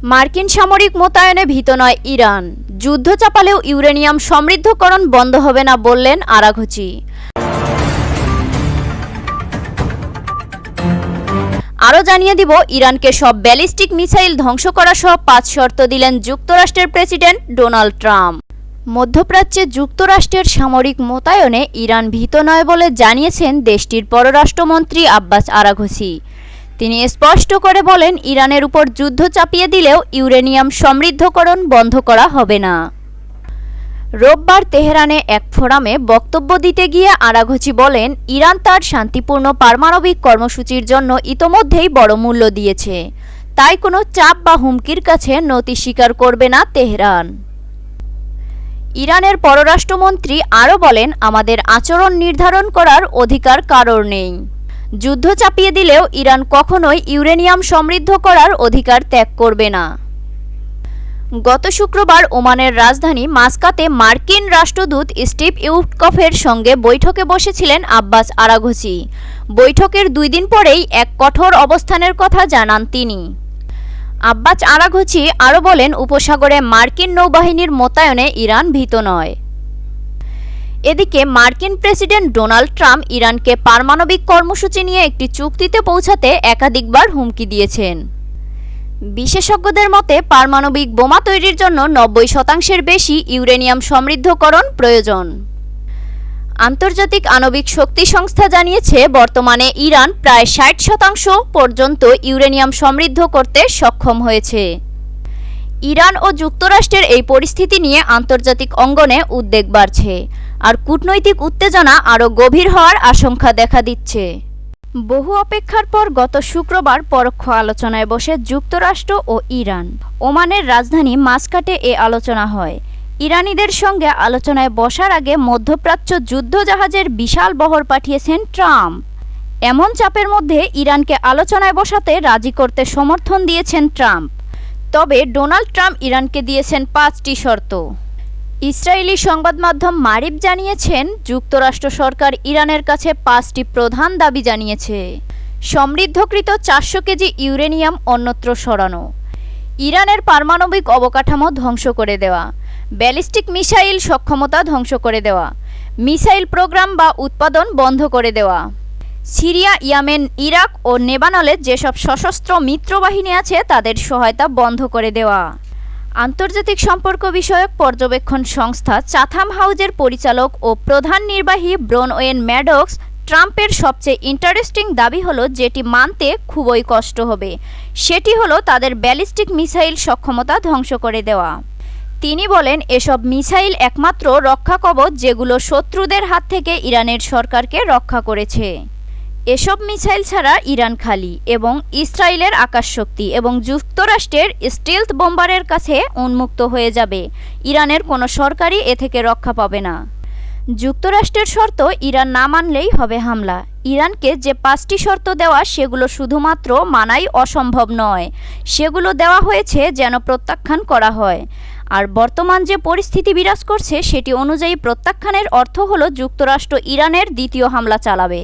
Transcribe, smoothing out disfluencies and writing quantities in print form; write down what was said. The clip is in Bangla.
মার্কিন সামরিক মোতায়েনে ভীত নয় ইরান, যুদ্ধ চাপালেও ইউরেনিয়াম সমৃদ্ধকরণ বন্ধ হবে না বললেন আরাঘচি। আরও জানিয়ে দিব, ইরানকে সব ব্যালিস্টিক মিসাইল ধ্বংস করা সহ 5 শর্ত দিলেন যুক্তরাষ্ট্রের প্রেসিডেন্ট ডোনাল্ড ট্রাম্প। মধ্যপ্রাচ্যে যুক্তরাষ্ট্রের সামরিক মোতায়েনে ইরান ভীত নয় বলে জানিয়েছেন দেশটির পররাষ্ট্রমন্ত্রী আব্বাস আরাঘচি। তিনি স্পষ্ট করে বলেন, ইরানের উপর যুদ্ধ চাপিয়ে দিলেও ইউরেনিয়াম সমৃদ্ধকরণ বন্ধ করা হবে না। রোববার তেহরানে এক ফোরামে বক্তব্য দিতে গিয়ে আরাঘচি বলেন, ইরান তার শান্তিপূর্ণ পারমাণবিক কর্মসূচির জন্য ইতোমধ্যেই বড় মূল্য দিয়েছে, তাই কোনো চাপ বা হুমকির কাছে নতি স্বীকার করবে না তেহরান। ইরানের পররাষ্ট্রমন্ত্রী আরও বলেন, আমাদের আচরণ নির্ধারণ করার অধিকার কারোর নেই। যুদ্ধ চাপিয়ে দিলেও ইরান কখনোই ইউরেনিয়াম সমৃদ্ধ করার অধিকার ত্যাগ করবে না। গত শুক্রবার ওমানের রাজধানী মাস্কাতে মার্কিন রাষ্ট্রদূত স্টিভ উইটকফের সঙ্গে বৈঠকে বসেছিলেন আব্বাস আরাঘচি। বৈঠকের 2 দিন পরেই এক কঠোর অবস্থানের কথা জানান তিনি। আব্বাস আরাঘচি আরও বলেন, উপসাগরে মার্কিন নৌবাহিনীর মোতায়েনে ইরান ভীত নয়। এদিকে মার্কিন প্রেসিডেন্ট ডোনাল্ড ট্রাম্প ইরানকে পারমাণবিক কর্মসূচি নিয়ে একটি চুক্তিতে পৌঁছাতে একাধিকবার হুমকি দিয়েছেন। বিশেষজ্ঞদের মতে, পারমাণবিক বোমা তৈরির জন্য 90% বেশি ইউরেনিয়াম সমৃদ্ধকরণ প্রয়োজন। আন্তর্জাতিক আণবিক শক্তি সংস্থা জানিয়েছে, বর্তমানে ইরান প্রায় 60% পর্যন্ত ইউরেনিয়াম সমৃদ্ধ করতে সক্ষম হয়েছে। ইরান ও যুক্তরাষ্ট্রের এই পরিস্থিতি নিয়ে আন্তর্জাতিক অঙ্গনে উদ্বেগ বাড়ছে, আর কূটনৈতিক উত্তেজনা আরও গভীর হওয়ার আশঙ্কা দেখা দিচ্ছে। বহু অপেক্ষার পর গত শুক্রবার পরোক্ষ আলোচনায় বসে যুক্তরাষ্ট্র ও ইরান। ওমানের রাজধানী মাস্কাটে এ আলোচনা হয়। ইরানিদের সঙ্গে আলোচনায় বসার আগে মধ্যপ্রাচ্য যুদ্ধজাহাজের বিশাল বহর পাঠিয়েছেন ট্রাম্প। এমন চাপের মধ্যে ইরানকে আলোচনায় বসাতে রাজি করতে সমর্থন দিয়েছেন ট্রাম্প। তবে ডোনাল্ড ট্রাম্প ইরানকে দিয়েছেন 5টি শর্ত। ইসরায়েলি সংবাদ মাধ্যম মারিব জানিয়েছেন, যুক্তরাষ্ট্র সরকার ইরানের কাছে 5টি প্রধান দাবি জানিয়েছে। সমৃদ্ধকৃত 400 কেজি ইউরেনিয়াম অন্যত্র সরানো, ইরানের পারমাণবিক অবকাঠামো ধ্বংস করে দেওয়া, ব্যালিস্টিক মিসাইল সক্ষমতা ধ্বংস করে দেওয়া, মিসাইল প্রোগ্রাম বা উৎপাদন বন্ধ করে দেওয়া, সিরিয়া, ইয়েমেন, ইরাক ও লেবাননে যেসব সশস্ত্র মিত্রবাহিনী আছে তাদের সহায়তা বন্ধ করে দেওয়া। আন্তর্জাতিক সম্পর্ক বিষয়ক পর্যবেক্ষণ সংস্থা চাথাম হাউজের পরিচালক ও প্রধান নির্বাহী ব্রনওয়েন ম্যাডক্স, ট্রাম্পের সবচেয়ে ইন্টারেস্টিং দাবি হলো, যেটি মানতে খুবই কষ্ট হবে, সেটি হলো তাদের ব্যালিস্টিক মিসাইল সক্ষমতা ধ্বংস করে দেওয়া। তিনি বলেন, এসব মিসাইল একমাত্র রক্ষা কবচ যেগুলো শত্রুদের হাত থেকে ইরানের সরকারকে রক্ষা করেছে। এসব মিসাইল ছাড়া ইরান খালি এবং ইসরায়েলের আকাশশক্তি এবং যুক্তরাষ্ট্রের স্টিলথ বোম্বারের কাছে উন্মুক্ত হয়ে যাবে। ইরানের কোনো সরকারই এ থেকে রক্ষা পাবে না। যুক্তরাষ্ট্রের শর্ত, ইরান না মানলেই হবে হামলা। ইরানকে যে 5টি শর্ত দেওয়া সেগুলো শুধুমাত্র মানাই অসম্ভব নয়, সেগুলো দেওয়া হয়েছে যেন প্রত্যাখ্যান করা হয়। আর বর্তমান যে পরিস্থিতি বিরাজ করছে সেটি অনুযায়ী প্রত্যাখ্যানের অর্থ হলো যুক্তরাষ্ট্র ইরানের দ্বিতীয় হামলা চালাবে।